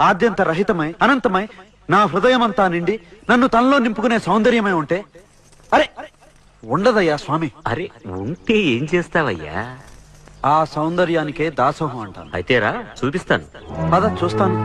ఆద్యంత రహితమై అనంతమై నా హృదయమంతా నిండి నన్ను తనలో నింపుకునే సౌందర్యమై ఉంటే అరే ఉండదయ్యా స్వామి. అరే ఉంటే ఏం చేస్తావయ్యా? ఆ సౌందర్యానికే దాసోహం అంటాను. అయితేరా చూపిస్తాను. పద చూస్తాను.